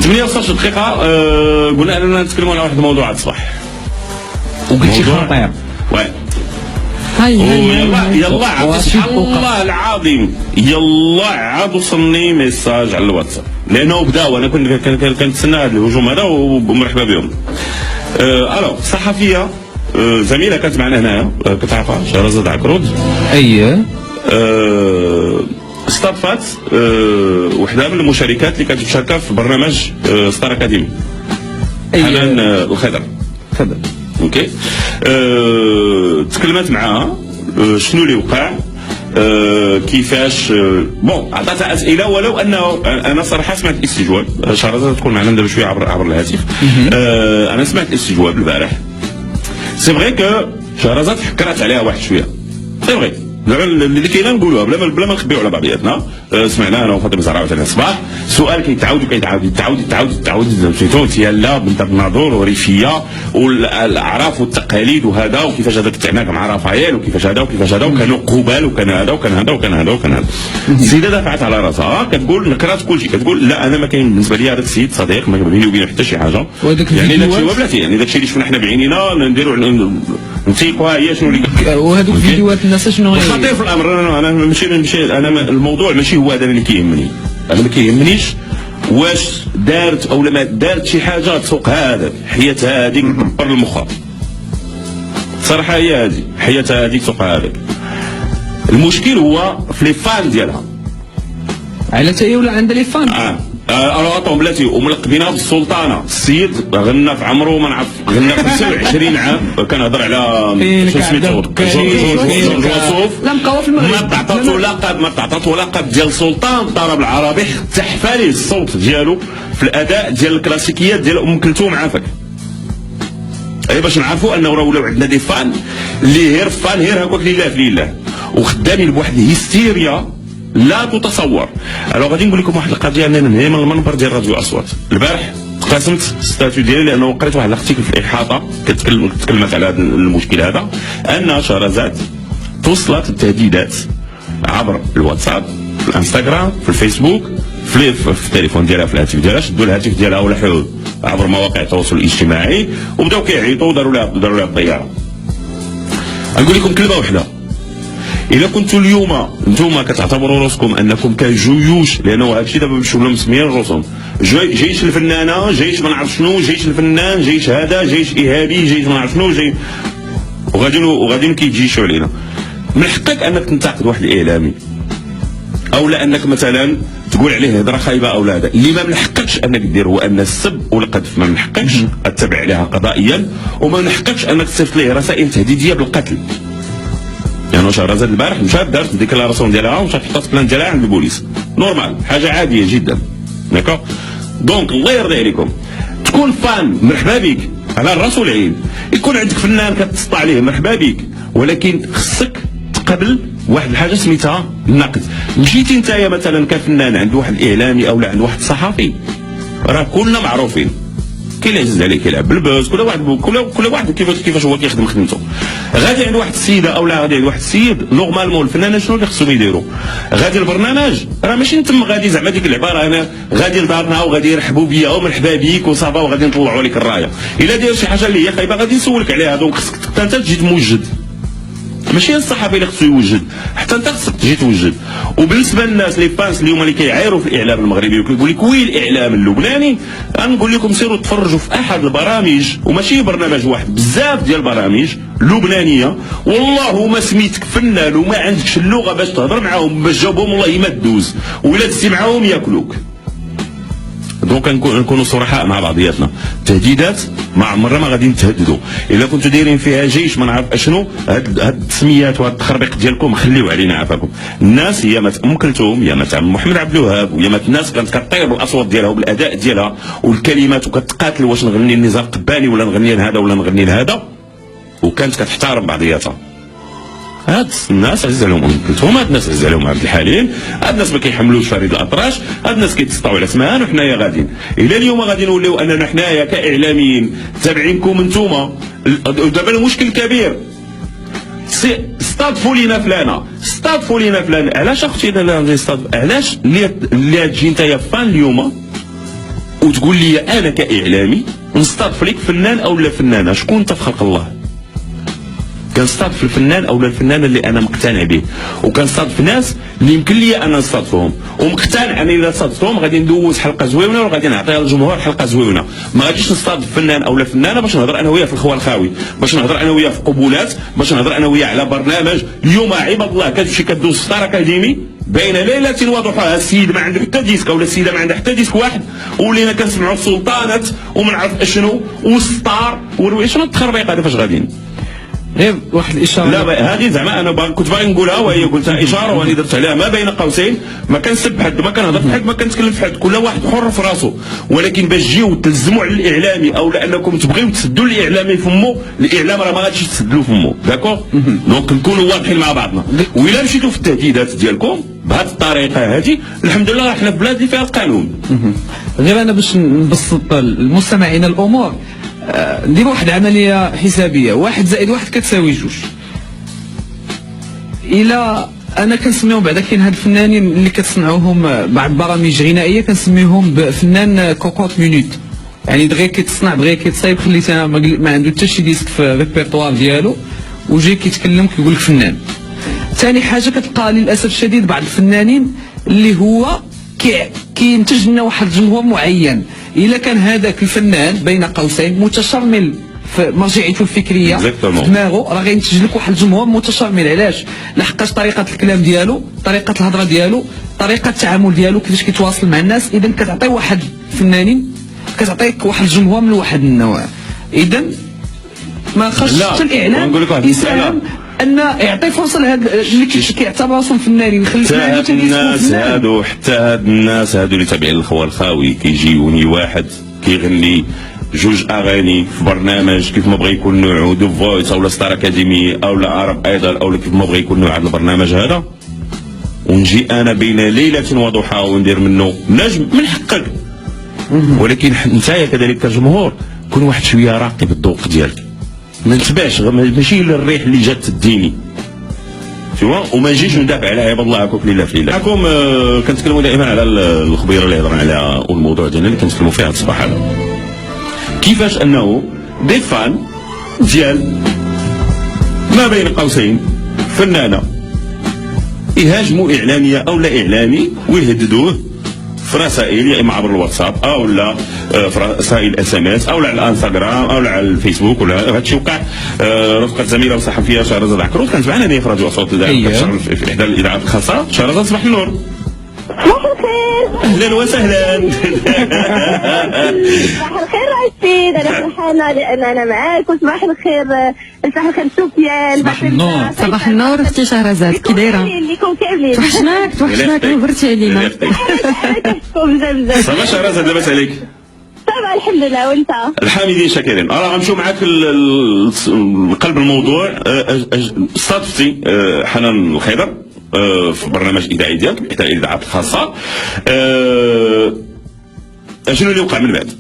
18 دقيقة. قلنا أننا نتكلموا على واحد الموضوع الصباح وقلتي خطير. يلا عاد سبحان الله العظيم، يلا عاد وصلني ميساج على الواتساب لانه بداو. انا كنتسنى هذا الهجوم هذا ومرحبا بهم. الو صحفيه زميله كانت معنا هنايا كتعرفها شهرزاد عكرود. اييه. استضفت وحده من المشاركات اللي كانت مشاركه في برنامج ستار اكاديمي. حنان الخضر. اوكي. تكلمت معاها شنو اللي وقع، كيفاش بون عطاتها اسئله، ولو انه انا صراحه سمعت الاستجواب. شهرزاد تكون معنا دابا شويه عبر الهاتف. انا سمعت الاستجواب البارح. سي فغي كو شهرزاد حكرات عليها واحد شويه، سي فغي زعما اللي كاينه نقولوها بلا ما نخبيو على بعضياتنا. سمعنا انا وفاطمه زهراء وثاني الصباح سؤال كيتعاود سميتو لا بنت الناظور وريفيه والاعراف والتقاليد وهذا، وكيفاش هذا كتعناك مع رافائيل وكيفاش هذا وكانوا قبال وكان هذا وكان هذا وكان هذا وكان هذا. السيده دافعت على راسها كتقول نكرات كل شيء، كتقول لا انا ما كاين بالنسبه لي هذاك السيد صديق ما بيني وبينه حتى شي حاجه. يعني داك الشيء بلاتي، يعني داك الشيء اللي شفنا حنا بعينينا نديروا نسيقوها هي شنو اللي وهذوك الفيديوهات الناس شنو الخطير في الامر. انا ماشي انا الموضوع ماشي هو هذا اللي كيهمني. انا ما كيهمنيش واش دارت او ما دارت شي حاجه تسوق هذا حياتها هذيك بر المخ. صراحه هي هذه حياتها هذيك تسوق هذاك. المشكل هو في لي فان ديالها. عائلتها هي ولا عندها لي فان؟ طون بلاتي وملقبينها بالسلطانه. السيد غنى في عمره ما نعرف غنى 25 عام كنهضر على شو سميتو جورج وسوف. لا بقاو في المغرب ما تعطاتو لقب ديال سلطان الطرب العربي حتى حفالي الصوت ديالو في الاداء ديال الكلاسيكيات ديال ام كلثوم عافاك. اي باش نعرفوا انه راه ولاو عندنا دي فان اللي غير فان غير هكاك لله في لله وخدامين بواحد الهستيريا لا تتصور. الو غادي نقول لكم واحد القضيه اننا نهي من المنبر ديال راديو اصوات. البارح قسمت ستاتيو ديالي لانه قريت واحد الارتيكل في الاحاطه تكلمت على هذا المشكل هذا، ان شهرزاد توصلت التهديدات عبر الواتساب في الانستغرام في الفيسبوك في التليفون ديالها في الهاتف ديالها. شدوا الهاتف ديالها ولحوه عبر مواقع التواصل الاجتماعي وبداو كيعيطوا وداروا لها الطياره. نقول لكم كلمه واحده، إذا كنتوا اليوم انتم كتعتبروا راسكم انكم كجيوش، لانه هذا الشيء دابا مشاو لهم مسميين راسهم جيش الفنانه، جيش ما نعرف شنو، جيش الفنان، جيش هذا، جيش ارهابي، جيش ما نعرف شنو، وغاديين كيجيشوا علينا. من حقك انك تنتقد واحد الاعلامي او لا انك مثلا تقول عليه هضره خايبه او لا. هذا اللي ما من حقكش انك دير هو ان السب والقذف، ما من حقكش تتبع عليها قضائيا، وما من حقكش انك تصيفط ليه رسائل تهديديه بالقتل. يعني شهرزاد البارح مشات دارت ديكلاراسيون ديالها ومشات حطات بلان ديالها عند البوليس، نورمال حاجه عاديه جدا. داكوغ دونك الله يرضي عليكم تكون فان مرحبا بك على الراس والعين، يكون عندك فنان كتسطع عليه مرحبا بك، ولكن خصك تقبل واحد الحاجه سميتها النقد. مشيتي نتايا مثلا كفنان عند واحد الاعلامي او عند واحد الصحفي، راه كلنا معروفين كاين اللي عزيز عليه كيلعب بالبوز، كل واحد كيفاش هو كيخدم خدمته. غادي عند واحد السيده او لا غادي عند واحد السيد نورمالمون الفنانين شنو اللي خصهم يديروا؟ غادي البرنامج راه ماشي نتم غادي زعما ديك العباره انا غادي لدارنا وغادي يرحبوا بيا ومرحبا بيك وصافا وغادي نطلعوا لك الرايه. الا داير شي حاجه اللي هي خايبه غادي نسولك عليها. دونك خصك انت تجي توجد، ماشي الصحفي اللي خصو يوجد، حتى انت خصك تجي توجد. وبالنسبه للناس لي فانس اليوم اللي كيعايروا في الاعلام المغربي وكيقول لك وين الاعلام اللبناني، غنقول لكم سيروا تفرجوا في احد البرامج، وماشي برنامج واحد، بزاف ديال البرامج لبنانيه والله ما سميتك فنان وما عندكش اللغه باش تهضر معاهم باش تجاوبهم والله ما تدوز، وإلا دزتي معاهم ياكلوك. دونك نكونوا صرحاء مع بعضياتنا. تهديدات ما عمرنا ما غادي نتهددوا. الا كنتوا دايرين فيها جيش ما نعرف اشنو، هاد التسميات وهاد التخربيق ديالكم خليو علينا عافاكم. الناس هي مات ام كلثوم، هي مات محمد عبد الوهاب، وهي مات الناس كانت كطير بالاصوات ديالها وبالاداء ديالها والكلمات وكتقاتل واش نغني النزار قباني ولا نغني لهذا ولا نغني لهذا، وكانت كتحترم بعضياتها. هاد الناس عزيز عليهم ام كلثوم، هاد الناس عزيز عليهم عبد الحليم، هاد الناس ما كيحملوش فريد الأطراش، هاد الناس كيتسطاو على سمعان، وحنايا غاديين. الى اليوم غادي نوليو اننا حنايا كاعلاميين تابعينكم انتوما. ودابا المشكل الكبير استضفوا لينا فلانه، استضفوا لينا فلان. علاش اختي علاش اللي تجي نتايا فان اليوم وتقول لي انا كاعلامي نستضيف لك فنان او لا فنانه، شكون انت في خلق الله؟ كنستضيف الفنان او الفنانه اللي انا مقتنع به، وكنستضيف ناس اللي يمكن لي انا نستضيفهم، ومقتنع اني اذا استضفتهم غادي ندوز حلقه زوينه وغادي نعطيها للجمهور حلقه زوينه. ما غاديش نستضيف فنان او فنانه باش نهضر انا وياه في الخوى الخاوي، باش نهضر انا وياه في قبولات، باش نهضر انا وياه على برنامج. اليوم عباد الله كتمشي كدوز في ستار اكاديمي بين ليله وضحاها، السيد ما عنده حتى ديسك ولا السيده ما عندها حتى ديسك واحد، ولينا كنسمعوا السلطانات وما نعرف اشنو وستار شنو التخربيق هذا فاش غاديين. غير واحد الاشاره، لا هذه زعما انا كنت باغي نقولها وهي قلتها اشاره وانا درت عليها ما بين قوسين. ما كنسب حد، ما كنهضر في حد، ما كنتكلم في حد، كل واحد حر في راسه. ولكن باش تجيو تلزموا على الاعلامي او لانكم تبغيو تسدوا الاعلامي فمو، الاعلام راه ما غاديش تسدلو فمو، داكور؟ دونك نكونوا واضحين مع بعضنا. وإلا مشيتوا في التهديدات ديالكم بهذه الطريقه هذه، الحمد لله احنا في بلاد اللي فيها القانون. غير انا باش نبسط المستمعين الامور، ندير واحد العمليه حسابيه، 1 زائد 1 كتساوي 2. الى انا كنسميهم بعدا كاين هاد الفنانين اللي كتصنعوهم بعض البرامج غنائيه كنسميهم بفنان كوكوت مينوت، يعني دغيا كيتصنع دغيا كيتصايب، خليتها ما عنده حتى شي ديسك في الريبرتوار ديالو وجاي كيتكلم كيقول لك فنان. ثاني حاجه كتلقى للاسف الشديد بعض الفنانين اللي هو كينتج لنا واحد الجمهور معين، الا كان هذاك الفنان بين قوسين متشرمل في مرجعيته الفكريه في دماغه، راه غينتج لك واحد الجمهور متشرمل. علاش؟ لحقاش طريقه الكلام ديالو، طريقه الهضره ديالو، طريقه التعامل ديالو، كيفاش كيتواصل مع الناس. اذا كتعطي واحد الفنانين كتعطيك واحد الجمهور من واحد النوع. اذا ما خاصش حتى الاعلام يساهم ان يعطي فرصه لهاد اللي كيعتبر راسهم فنانين، يخلي هاد الناس هادو، حتى هاد الناس هادو اللي تابعين الخوى الخاوي كيجيوني واحد كيغني 2 اغاني في برنامج كيف ما بغى يكون نوعه دو فويس او ستار اكاديمي او عرب ايدل او كيف ما بغى يكون نوع هذا البرنامج هذا، ونجي انا بين ليله وضحاها وندير منه نجم، من حقك. ولكن نتايا كذلك كجمهور كون واحد شويه راقي بالذوق ديالك، ما نتبعش ماشي للريح اللي جات تديني شوف، وما نجيش ندافع على عباد الله هكاك لله في لله. معكم كنتكلموا دائما على الخبيره اللي هضرنا عليها والموضوع ديالنا اللي كنتكلموا فيه هذا الصباح هذا، كيفاش انه دي فان ديال ما بين قوسين فنانه يهاجموا اعلاميه او لا اعلامي ويهددوه في رسائل، يا اما عبر الواتساب او لا في رسائل SMS او على الانستغرام او على الفيسبوك. ولا هذا الشيء وقع. رفقه زميله وصحفيه شهرزاد عكروت كانت معنا هنا في راديو اصوات الإذاعة في احدى الاذاعات الخاصه. شهرزاد صباح النور. صباح الخير. اهلا وسهلا. صباح الخير رشيد، انا فرحانه لان انا معاك. وصباح الخير صباح الخير سفيان. صباح النور. صباح النور اختي شهرزاد، كي دايره؟ ليكم كاملين. توحشناك عبرتي علينا. صباح شهرزاد، لاباس عليك؟ طبعا الحمد لله، وانت؟ الحامدين شاكرين. راه غنمشيو معاك لقلب الموضوع. استضفتي حنان الخضر في برنامج اذاعي ديالك احدى الاذاعات الخاصه. شنو اللي وقع من بعد؟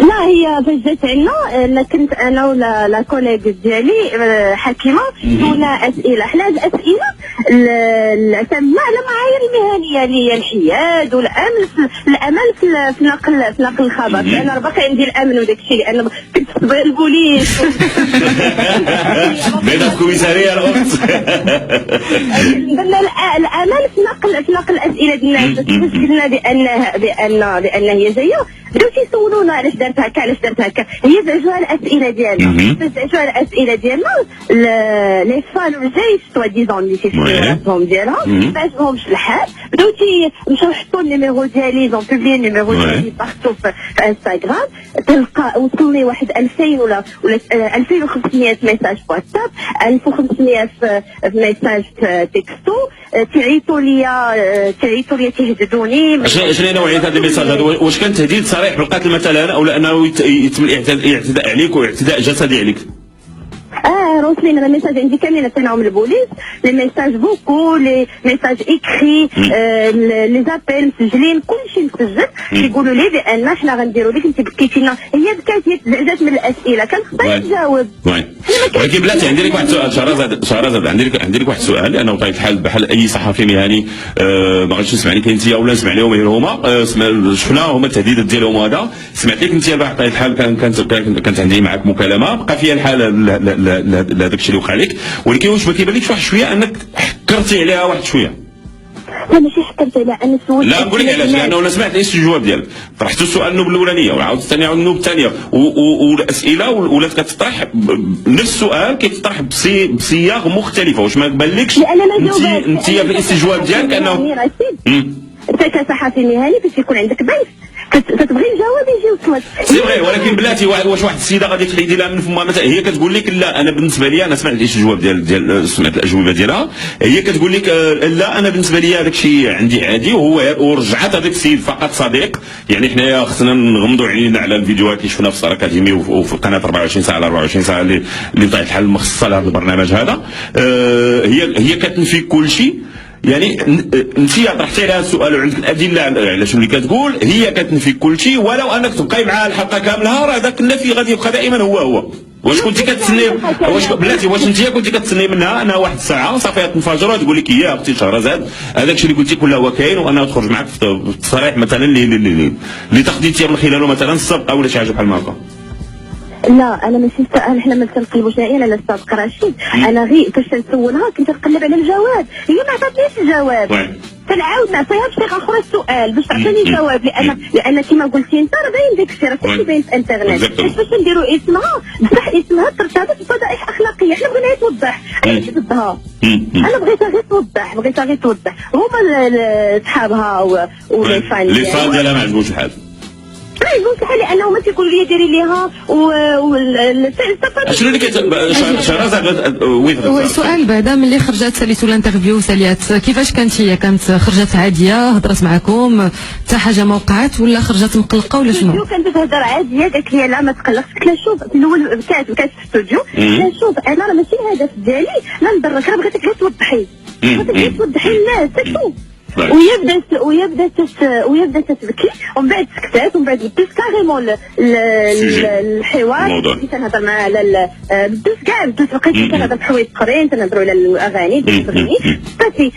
لا، هي فاش جات عندنا كنت انا ولا كوليغ ديالي حكيمه سولنا اسئله. حنا هاد الاسئله اعتمدنا على معايير المهنيه اللي هي الحياد والامل في نقل الخبر، لان راه باقي عندي الامن وداك الشيء، لان كنت تبغي البوليس بين الكوميساريه الاخت. درنا الامل في نقل الاسئله ديالنا. فاش قلنا بان هي جايه بداو تيسولونا علاش درت هكا علاش درت هكا. هي زعجوها الاسئله ديالنا، فاش زعجوها الاسئله ديالنا لي فان جاي سوا ديزون اللي تيسولوا راسهم ديالها ما عجبهمش الحال، بداو مشاو حطوا النيميرو ديالي، زون بوبلي النيميرو ديالي بارتو في انستغرام. تلقى وصلني واحد 2000 ولا 2500 ميساج في واتساب، 1500 ميساج في تكستو، تعيطوا ليا تهددوني. شنو نوعيه هذا الميساج هذا؟ واش كان تهديد صريح بالقتل مثلا او لانه يتم الاعتداء عليك واعتداء جسدي عليك؟ روسلين انا ميساج عندي كاملين تاعهم البوليس، لي ميساج بوكو، لي ميساج اكري، لي زابيل مسجلين، كلشي مسجل. كيقولوا لي بان حنا غنديروا لك، انت بكيتي لنا. هي بكات زعزات من الاسئله، كان خصها تجاوب. ولكن بلاتي عندي لك واحد السؤال. شهرزاد عندي لك واحد السؤال، لانه بطبيعه الحال بحال اي صحفي مهني ما غاديش نسمع لك انت ولا نسمع لهم غير هما. شفنا هما التهديدات ديالهم هذا، سمعت لك انت بطبيعه الحال كانت عندي معك مكالمه بقى فيها الحال لهذاك الشيء اللي وقع لك، ولكن واش ما كيبانلكش واحد شويه انك حكرتي عليها واحد شويه؟ لا ماشي حكرت عليها، انا سولت. لا نقول لك علاش، لانه انا سمعت الجواب ديالك، طرحت السؤال النوب الاولانيه وعاود الثانيه وعاود النوب الثانيه، والاسئله ولات كتطرح نفس السؤال كيتطرح بصياغ مختلفه. واش ما بالكش انت في الاستجواب ديالك انه انت كصحفي مهني فاش يكون عندك ضيف كتبغي الجواب يجي وصلك. سي فغي، ولكن بلاتي واش واحد السيده غادي تحيدي لها من فمها مثلا هي كتقول لك لا انا بالنسبه لي، انا سمعت الجواب ديال سمعت الاجوبه ديالها، هي كتقول لك لا انا بالنسبه لي هذاك الشيء عندي عادي، ورجعت هذاك السيد فقط صديق. يعني حنايا خصنا نغمضوا عينينا على الفيديوهات اللي شفنا في ستار اكاديمي وفي القناه 24 ساعه على 24 ساعه اللي بطبيعه الحال مخصصه لهذا البرنامج هذا. هي كتنفي كل شيء. يعني انت طرحتي لها السؤال وعندك الادله على شنو اللي كتقول، هي كتنفي كل شيء، ولو انك تبقاي معها الحلقه كامله راه ذاك النفي غادي يبقى دائما هو. واش كنتي كتسني بلاتي واش انت كنتي كتسني منها انها واحد الساعه صافي تنفجر وتقول لك يا اختي شهرزاد هذاك الشيء اللي قلتي كله هو كاين، وانا تخرج معك في التصريح مثلا اللي تاخذي انت من خلاله مثلا السبق او شي حاجه بحال هكا؟ لا انا ماشي احنا ما تنقلبوش عليا على السابق رشيد، انا غير فاش نسولها كنت نقلب على الجواب، هي ما عطاتنيش الجواب. فنعاود نعطيها بصيغه اخرى السؤال باش تعطيني الجواب، لان كما قلتي انت راه باين داك الشيء راه باين في الانترنت، باش نديرو اسمها بصح اسمها ترتبط بفضائح اخلاقيه، حنا بغيناها توضح، انا ماشي ضدها، انا بغيتها غير توضح، هما صحابها ولي فان ديالها ما عجبوش الحال. يقول شحال لانه ما تيقول لي ديري ليها شنو اللي شهرزاد والسؤال بعدا ملي خرجت ساليتو الانترفيو ساليات كيفاش كانت هي؟ كانت خرجت عاديه هضرت معكم حتى حاجه ما وقعت ولا خرجت مقلقه ولا شنو؟ كانت تهضر عاديه، قالت لي لا ما تقلقش. قلت لها شوف في الاول بكات في الاستوديو، قلت لها شوف انا راه ماشي الهدف ديالي لا نضرك، راه بغيتك غير توضحي الناس تشوف. وهي بدات تبكي ومن بعد سكتات ومن بعد بدات كاريمون الحوار اللي تنهضر معاه على بدات بقيت تنهضر بحوايج اخرين، تنهضروا على الاغاني صافي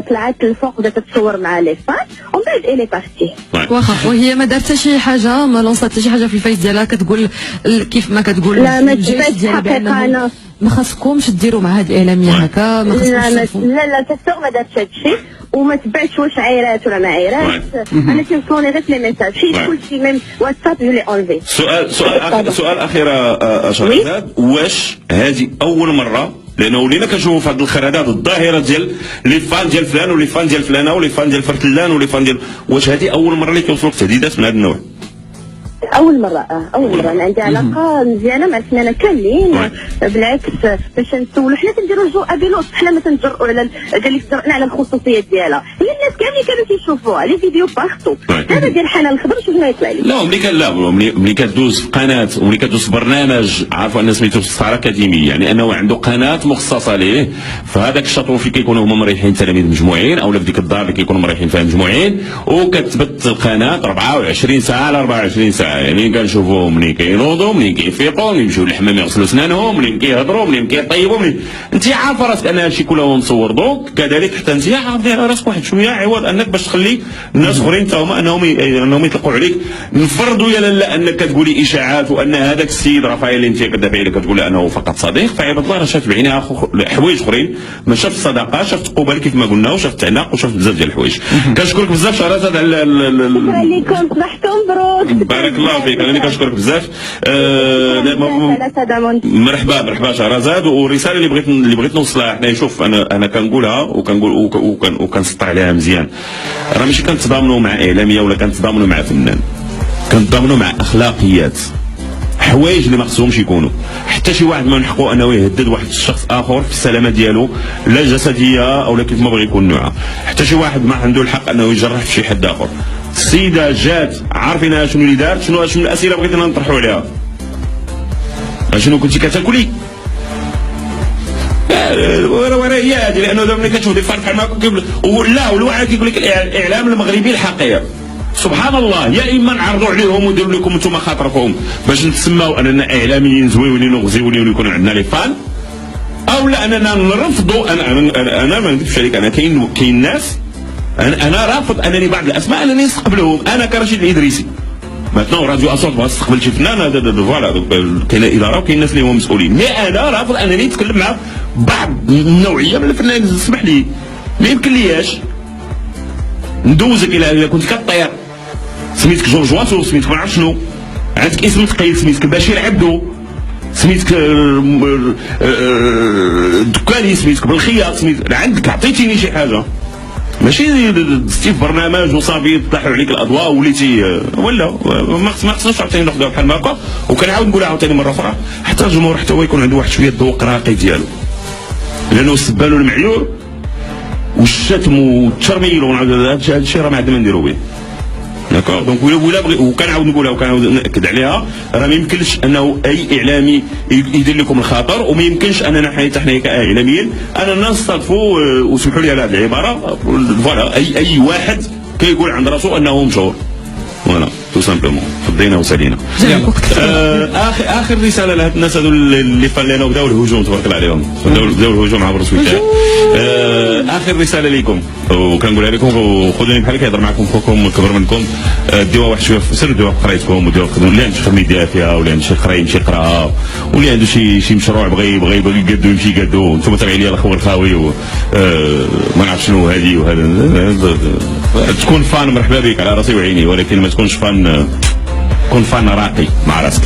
طلعت الفوق بدات تصور مع لي فان ومن بعد الي بارتي. واخا وهي ما دارت شي حاجه، ما لونصات حتى شي حاجه في الفيس ديالها كتقول كيف ما كتقول لا ما تبانش حقيقه. انا ما خاصكمش ديروا مع هاد الاعلاميه هكا، ما خاصكمش. لا تسوق ما دارتش هادشي وما تبعتش واش عايرات ولا ما عايرات. انا كنصوني غير لي ميساج حيت كلشي ميم واتساب جو لي اونليفي. سؤال اخير شهرزاد، واش هذه اول مره؟ لانه ولينا كنشوفوا في هذه الخرادات الظاهره ديال لي فان ديال فلان ولي فان ديال فلانه ولي فان ديال فرتلان ولي فان ديال، واش هذه اول مره اللي كيوصلوك تهديدات من هذا النوع؟ اول مره انا عندي علاقه مزيانه مع الفنانه كاملين، بالعكس باش نسولوا حنا كنديروا جو ابيلوس، حنا ما تنجرؤوا على قال لك جرأنا على الخصوصيات ديالها، هي الناس كاملين كانوا كيشوفوها لي فيديو بارتو. هذا ديال حنان الخضر شوفنا يطلع لي لا ملي كدوز في قناه وملي كدوز في برنامج عارفوا الناس سميتو ستار اكاديمي، يعني انه عنده قناه مخصصه ليه، فهذاك الشاطو فين كيكونوا هما مريحين تلاميذ مجموعين او في ديك الدار اللي كيكونوا مريحين فيها مجموعين، وكتبت القناه 24 ساعه على 24 ساعه، يعني كنشوفوهم ملي كينوضوا ملي كيفيقوا ملي يمشيو للحمام يغسلوا اسنانهم ملي كيهضروا ملي كيطيبوا انت عارفه راسك ان هادشي كله مصور دوك، كذلك حتى انت عارفه على راسك واحد شويه عوض انك باش تخلي الناس اخرين حتى هما انهم يطلقوا عليك. نفرضوا يا لا انك كتقولي اشاعات وان هذاك السيد رافائيل اللي انت كدافعي عليه كتقول انه فقط صديق، فعباد الله راه شاف بعينها حوايج اخرين، ما شاف الصداقه، شاف التقوبه كيف ما قلنا، وشاف التعناق وشاف بزاف ديال الحوايج. كنشكرك بزاف شهرزاد على شكرا لكم، صباحكم مبروك. بارك الله فيك، انا كنشكرك بزاف. مرحبا شهرزاد. والرساله اللي بغيت نوصلها حنا، شوف انا كنقولها وكنسطر عليها مزيان، راه ماشي كنتضامنوا مع اعلاميه ولا كنتضامنوا مع فنان، كنتضامنوا مع اخلاقيات، حوايج اللي ما خصهمش يكونوا. حتى شي واحد ما من حقه انه يهدد واحد الشخص اخر في السلامه ديالو لا جسديه او لا كيف ما بغى يكون نوعها. حتى شي واحد ما عنده الحق انه يجرح في شي حد اخر. السيده جات عارفين شنو اللي دارت، شنو الاسئله بغيتنا نطرحوا عليها، شنو كنتي كتاكلي وراه هي هذه، لانه دابا ملي كتشوف دي فار بحال هكا ولا والواحد كيقول لك الاعلام المغربي الحقير سبحان الله، يا اما نعرضوا عليهم ونديروا لكم انتم خاطركم باش نتسماو اننا اعلاميين زويونين وغزيونين ويكون عندنا لي فان، او لا اننا نرفضوا. انا ما نكذبش عليك، انا كاين ناس انا رافض انني بعض الاسماء انني نستقبلهم. انا كرشيد الادريسي مثلا راديو اصوات بغا تستقبل شي فنان، فوالا كاين اداره وكاين الناس اللي هما مسؤولين، مي انا رافض انني نتكلم مع بعض النوعيه من الفنانين. اسمح لي، ما يمكن لياش ندوزك الى كنت كطير سميتك جورج واتو، سميتك ما عرف شنو، عندك اسم ثقيل سميتك بشير عبدو، سميتك دكاني، سميتك بالخياط، سميتك عندك، عطيتيني شي حاجه، ماشي دزتي في برنامج وصافي طاحوا عليك الاضواء وليتي ولا ما خصناش تعطيني ناخذها بحال هكا. وكنعاود نقولها عاوتاني مره اخرى، حتى الجمهور حتى هو يكون عنده واحد شويه الذوق راقي ديالو، لانه السبان والمعيور والشتم والترميل هذا الشيء راه ما عندنا ما نديرو به. داكور، دونك ولا بغي، وكنعاود نقولها وكنعاود ناكد عليها، راه ما يمكنش انه اي اعلامي يدير لكم الخاطر، وما يمكنش اننا حنا كاعلاميين اننا نستضفوا، وسمحوا لي على هذه العباره، فوالا اي واحد كيقول عند راسو انه مشهور، فوالا تو سامبلومون فضينا وسالينا. اخر رساله لهاد الناس هذو اللي فلينا وبداو الهجوم تبارك الله عليهم، بداو الهجوم عبر تويتر. اخر رساله لكم وكنقولها لكم، وخذوني بحال كيهضر معكم خوكم الكبر منكم، ديوها واحد شويه سير ديوها في قرايتكم، وديوها اللي عنده شي ميديا فيها، ولا عنده شي قرايه يمشي يقراها، واللي عنده شي مشروع بغى يقادو يمشي يقادو. انتم تابعين لي الاخو الخاوي وما نعرف شنو هذه وهذا، تكون فان مرحبا بك على راسي وعيني، ولكن ما تكونش فان، كون فان راقي مع راسك.